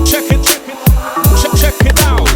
Check it out.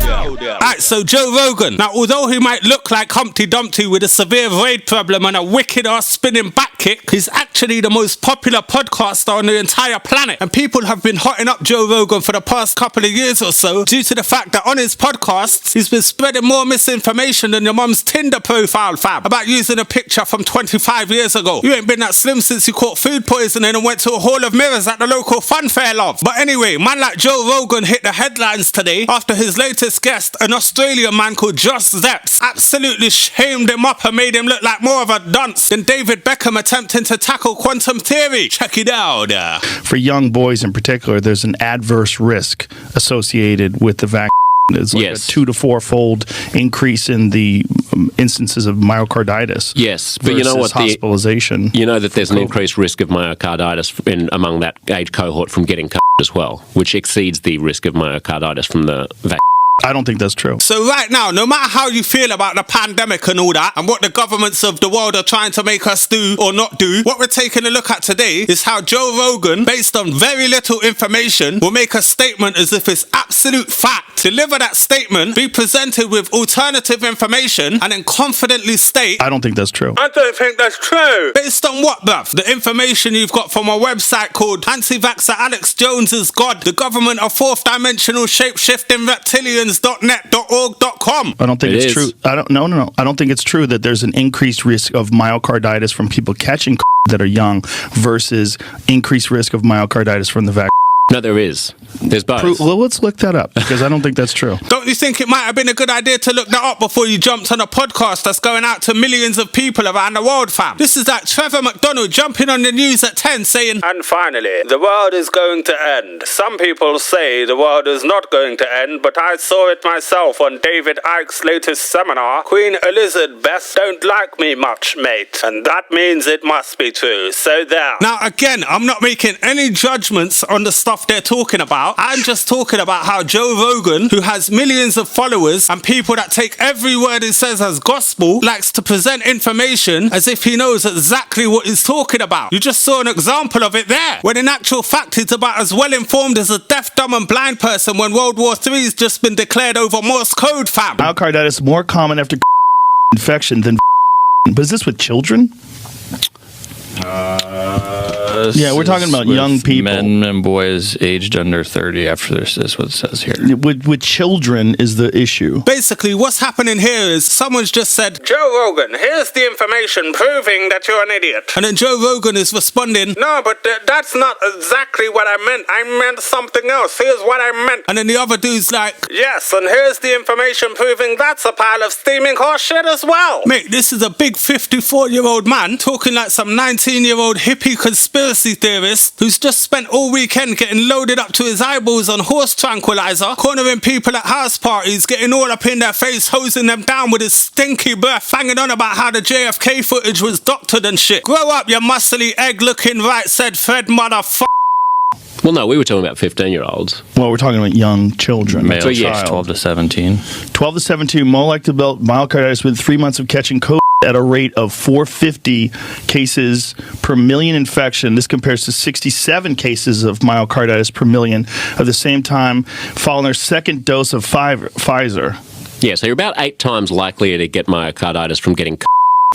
Alright, so Joe Rogan. Now, although he might look like Humpty Dumpty with a severe brain problem and a wicked ass spinning back kick, he's actually the most popular podcaster on the entire planet. And people have been hotting up Joe Rogan for the past couple of years or so due to the fact that on his podcasts, he's been spreading more misinformation than your mum's Tinder profile, fam, about using a picture from 25 years ago. You ain't been that slim since you caught food poisoning and went to a hall of mirrors at the local fun fair, love. But anyway, man like Joe Rogan hit the headlines today after his latest guest, an Australian man called Josh Zepps, absolutely shamed him up and made him look like more of a dunce than David Beckham attempting to tackle quantum theory. Check it out. For young boys in particular, there's an adverse risk associated with the vaccine. It's like a 2 to 4 fold increase in the instances of myocarditis. Yes, but you know what? Hospitalization. You know that there's an increased risk of myocarditis among that age cohort from getting as well, which exceeds the risk of myocarditis from the vaccine. I don't think that's true. So right now, no matter how you feel about the pandemic and all that, and what the governments of the world are trying to make us do or not do, what we're taking a look at today is how Joe Rogan, based on very little information, will make a statement as if it's absolute fact, deliver that statement, be presented with alternative information, and then confidently state, I don't think that's true. I don't think that's true. Based on what, bruv? The information you've got from a website called Anti-Vaxxer Alex Jones is God, the government of fourth dimensional shape-shifting reptilians .net.org.com. I don't think it's true. No. I don't think it's true that there's an increased risk of myocarditis from people catching that are young versus increased risk of myocarditis from the vaccine. No, there is. There's both. Well, let's look that up because I don't think that's true. Don't you think it might have been a good idea to look that up before you jumped on a podcast that's going out to millions of people around the world, fam? This is like Trevor McDonald jumping on the news at 10 saying, and finally, the world is going to end. Some people say the world is not going to end, but I saw it myself on David Icke's latest seminar. Queen Elizabeth don't like me much, mate. And that means it must be true. So there. Now, again, I'm not making any judgments on the stuff they're talking about. I'm just talking about how Joe Rogan, who has millions of followers and people that take every word he says as gospel, likes to present information as if he knows exactly what he's talking about. You just saw an example of it there, when in actual fact he's about as well informed as a deaf, dumb and blind person when World War III's just been declared over Morse code, fam. Myocarditis is more common after infection than but is this with children? Yeah, we're talking about young people. Men and boys aged under 30 after this is what it says here. With children is the issue. Basically, what's happening here is someone's just said, Joe Rogan, here's the information proving that you're an idiot. And then Joe Rogan is responding, no, but that's not exactly what I meant. I meant something else. Here's what I meant. And then the other dude's like, yes, and here's the information proving that's a pile of steaming horse shit as well. Mate, this is a big 54-year-old man talking like some 19-year-old hippie conspiracy theorist who's just spent all weekend getting loaded up to his eyeballs on horse tranquilizer, cornering people at house parties, getting all up in their face, hosing them down with his stinky breath, hanging on about how the JFK footage was doctored and shit. Grow up, you muscly egg-looking right said Fred motherfucker. Well, no, we were talking about 15-year-olds. Well, we're talking about young children. Male, so yes, 12 to 17. 12 to 17, more likely to develop myocarditis within 3 months of catching COVID at a rate of 450 cases per million infection. This compares to 67 cases of myocarditis per million at the same time following their second dose of Pfizer. Yeah, so you're about 8 times likelier to get myocarditis from getting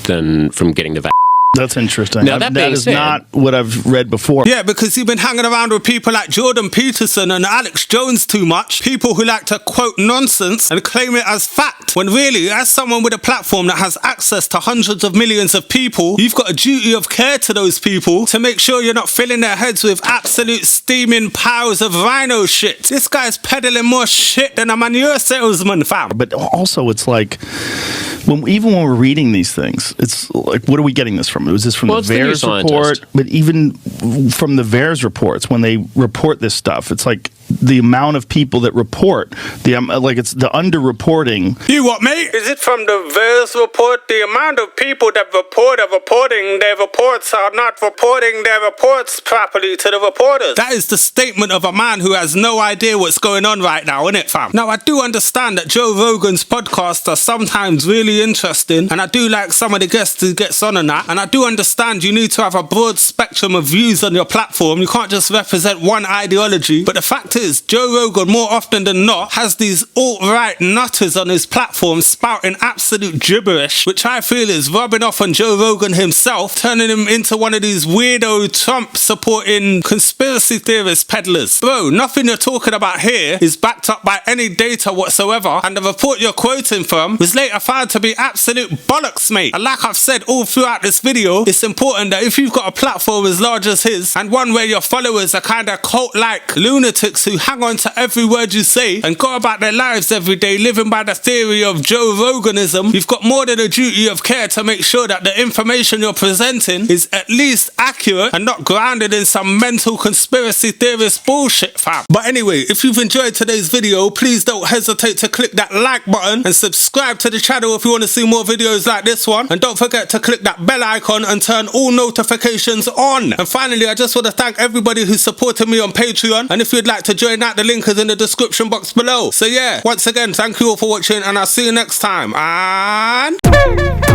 than from getting the vaccine. That's interesting. Now, that is not what I've read before. Yeah, because you've been hanging around with people like Jordan Peterson and Alex Jones too much. People who like to quote nonsense and claim it as fact. When really, as someone with a platform that has access to hundreds of millions of people, you've got a duty of care to those people to make sure you're not filling their heads with absolute steaming piles of rhino shit. This guy's peddling more shit than a manure salesman, fam. But also, it's like, even when we're reading these things, it's like, what are we getting this from? Was this from the VAERS report? But even from the VAERS reports, when they report this stuff, it's like the amount of people that report, it's the underreporting. You what, mate? Is it from the VAERS report? The amount of people that report are reporting their reports are not reporting their reports properly to the reporters. That is the statement of a man who has no idea what's going on right now, innit, fam? Now, I do understand that Joe Rogan's podcasts are sometimes really interesting, and I do like some of the guests who gets on and that, and I do understand you need to have a broad spectrum of views on your platform. You can't just represent one ideology, but the fact is, is Joe Rogan, more often than not, has these alt-right nutters on his platform spouting absolute gibberish, which I feel is rubbing off on Joe Rogan himself, turning him into one of these weirdo Trump-supporting conspiracy theorist peddlers. Bro, nothing you're talking about here is backed up by any data whatsoever, and the report you're quoting from was later found to be absolute bollocks, mate. And like I've said all throughout this video, it's important that if you've got a platform as large as his, and one where your followers are kind of cult-like lunatics who hang on to every word you say and go about their lives every day living by the theory of Joe Roganism, you've got more than a duty of care to make sure that the information you're presenting is at least accurate and not grounded in some mental conspiracy theorist bullshit, fam. But anyway, if you've enjoyed today's video, please don't hesitate to click that like button and subscribe to the channel if you want to see more videos like this one, and don't forget to click that bell icon and turn all notifications on. And finally, I just want to thank everybody who's supported me on Patreon, and if you'd like to join that, the link is in the description box below. So yeah, once again, thank you all for watching, and I'll see you next time, and